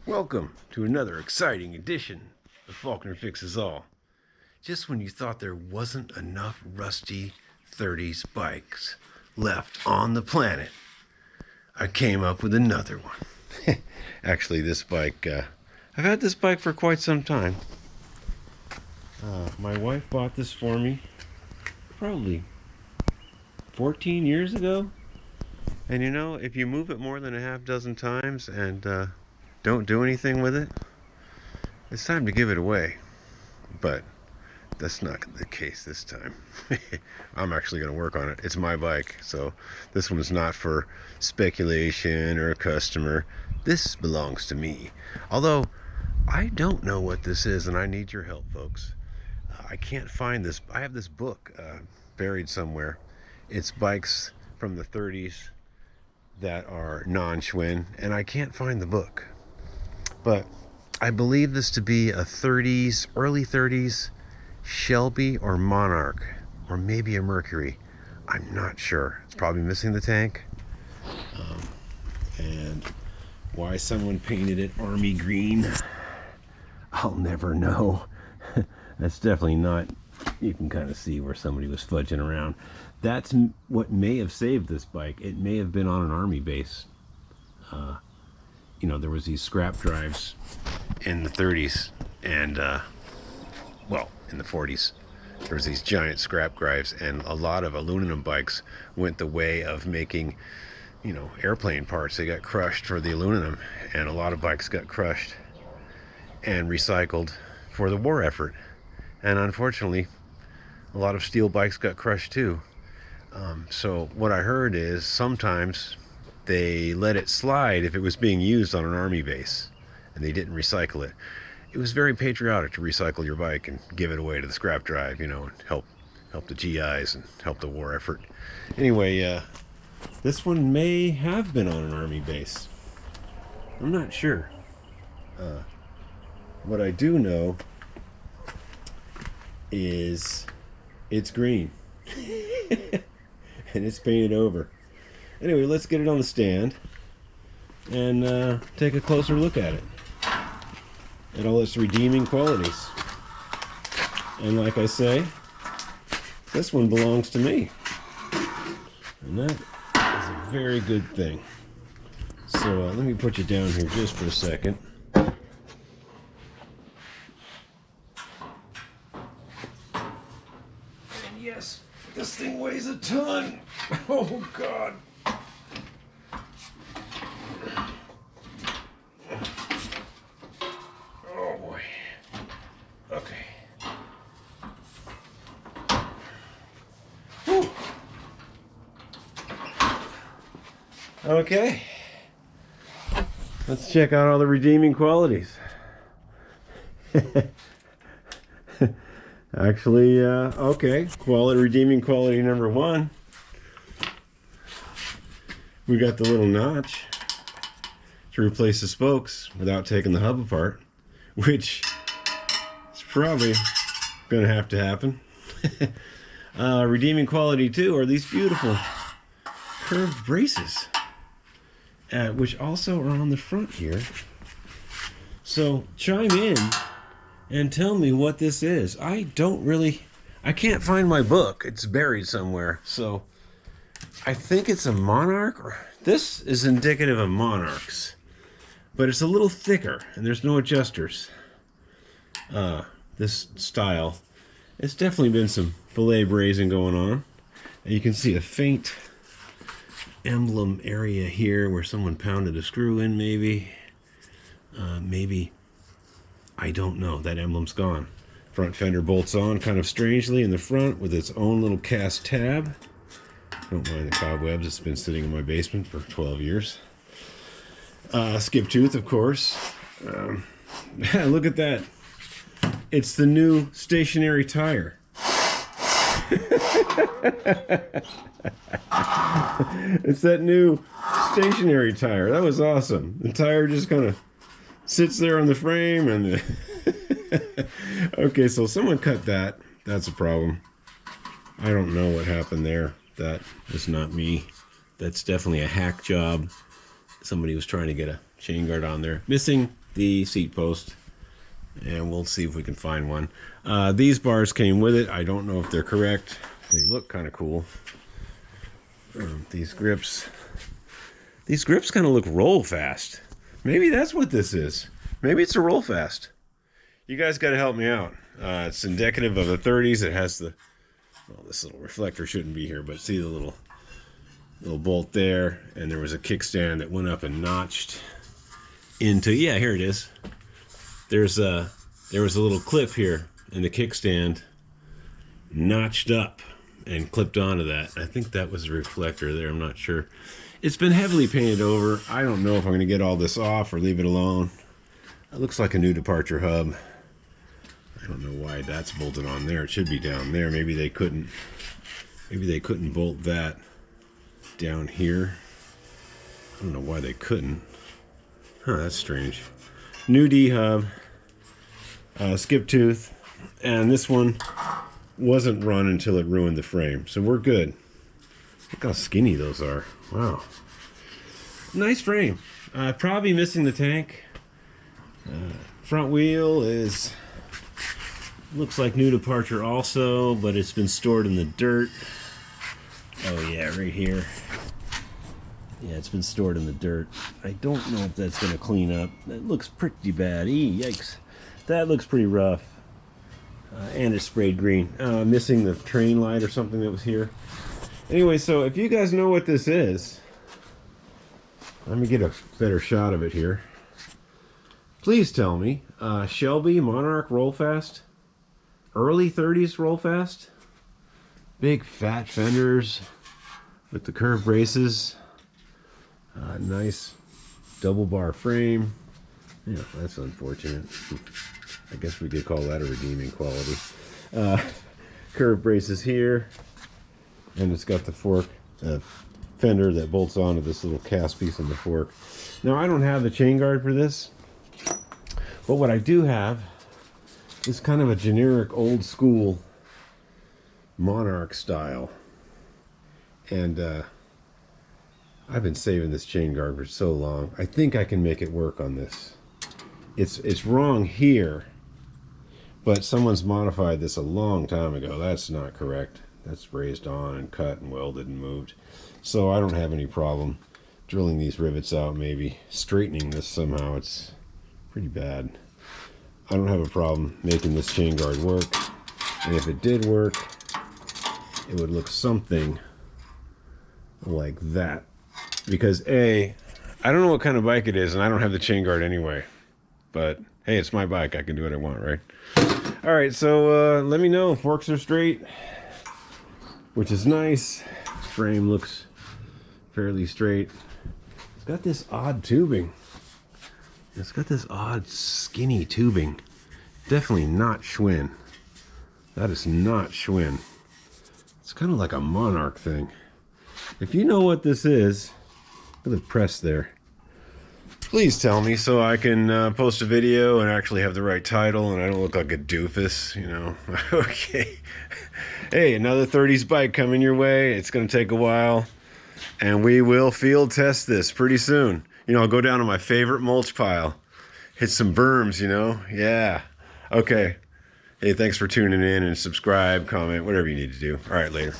Welcome to another exciting edition of Faulkner Fixes All. Just when you thought there wasn't enough rusty 30s bikes left on the planet, I came up with another one. Actually, this bike, I've had this bike for quite some time. My wife bought this for me probably 14 years ago. And you know, if you move it more than a half dozen times and don't do anything with it, it's time to give it away. But that's not the case this time. I'm actually going to work on it. It's my bike, so this one's not for speculation or a customer. This belongs to me. Although, I don't know what this is, and I need your help, folks. I can't find this. I have this book buried somewhere. It's bikes from the 30s that are non-Schwinn, and I can't find the book. But I believe this to be a 30s, early 30s Shelby or Monarch, or maybe a Mercury. I'm not sure. It's probably missing the tank. And why someone painted it army green, I'll never know. That's definitely not, you can kind of see where somebody was fudging around. That's what may have saved this bike. It may have been on an army base. You know, there was these scrap drives in the 30s and, well, in the 40s. There was these giant scrap drives, and a lot of aluminum bikes went the way of making, you know, airplane parts. They got crushed for the aluminum, and a lot of bikes got crushed and recycled for the war effort. And unfortunately, a lot of steel bikes got crushed too. So what I heard is sometimes they let it slide if it was being used on an army base, and they didn't recycle it. It was very patriotic to recycle your bike and give it away to the scrap drive, you know, and help the GIs and help the war effort. Anyway, this one may have been on an army base. I'm not sure. What I do know is it's green. And it's painted over. Anyway, let's get it on the stand and take a closer look at it and all its redeeming qualities. And like I say, this one belongs to me, and that is a very good thing. So let me put you down here just for a second. And yes, this thing weighs a ton. Oh God. Oh boy. Okay. Whew. Okay. Let's check out all the redeeming qualities. Actually, okay. Redeeming quality number one. We got the little notch to replace the spokes without taking the hub apart, which is probably going to happen. Redeeming quality two are these beautiful curved braces, which also are on the front here. So chime in and tell me what this is. I can't find my book. It's buried somewhere. So I think it's a Monarch. This is indicative of Monarchs, but it's a little thicker and there's no adjusters. This style, it's definitely been some fillet brazing going on. And you can see a faint emblem area here where someone pounded a screw in, maybe. Maybe. I don't know. That emblem's gone. Front fender bolts on kind of strangely in the front with its own little cast tab. Don't mind the cobwebs. It's been sitting in my basement for 12 years. Skip tooth, of course. Look at that. It's the new stationary tire. It's that new stationary tire. That was awesome. The tire just kind of sits there on the frame and okay, so someone cut that. That's a problem. I don't know what happened there. That is not me. That's definitely a hack job. Somebody was trying to get a chain guard on there. Missing the seat post, and we'll see if we can find one. These bars came with it. I don't know if they're correct. They look kind of cool. These grips kind of look roll fast. Maybe that's what this is. Maybe it's a roll fast. You guys got to help me out. It's indicative of the 30s. It has the, well, this little reflector shouldn't be here, but see the little bolt there, and there was a kickstand that went up and notched into, yeah, here it is. There was a little clip here, and the kickstand notched up and clipped onto that. I think that was a reflector there. I'm not sure. It's been heavily painted over. I don't know if I'm going to get all this off or leave it alone. It looks like a new departure hub. I don't know why that's bolted on there. It should be down there. Maybe they couldn't bolt that down here. I don't know why they couldn't. Huh, that's strange. New D hub, skip tooth, and this one wasn't run until it ruined the frame, so we're good. Look how skinny those are. Wow. Nice frame. Probably missing the tank. Front wheel looks like new departure also, but it's been stored in the dirt. Oh yeah, right here. Yeah, it's been stored in the dirt. I don't know if that's going to clean up. That looks pretty bad. Yikes. That looks pretty rough. And it's sprayed green. Missing the train light or something that was here. Anyway, so if you guys know what this is, let me get a better shot of it here. Please tell me. Shelby Monarch roll fast. Early 30s roll fast. Big fat fenders with the curved braces. Nice double bar frame. Yeah, that's unfortunate. I guess we could call that a redeeming quality. Curved braces here. And it's got the fork, fender that bolts onto this little cast piece on the fork. Now, I don't have the chain guard for this. But what I do have is kind of a generic old school Monarch style. And I've been saving this chain guard for so long. I think I can make it work on this. It's wrong here, but someone's modified this a long time ago. That's not correct. That's raised on and cut and welded and moved. So I don't have any problem drilling these rivets out, maybe straightening this somehow. It's pretty bad. I don't have a problem making this chain guard work. And if it did work, it would look something like that. Because I don't know what kind of bike it is, and I don't have the chain guard anyway. But hey, it's my bike. I can do what I want, right? All right, so let me know. Forks are straight, which is nice. Frame looks fairly straight. It's got this odd tubing. It's got this odd skinny tubing. Definitely not Schwinn. That is not Schwinn. It's kind of like a Monarch thing. If you know what this is, look at the press there. Please tell me so I can post a video and actually have the right title and I don't look like a doofus, you know. Okay. Hey, another 30s bike coming your way. It's going to take a while. And we will field test this pretty soon. You know, I'll go down to my favorite mulch pile. Hit some berms, you know. Yeah. Okay. Hey, thanks for tuning in and subscribe, comment, whatever you need to do. All right, later.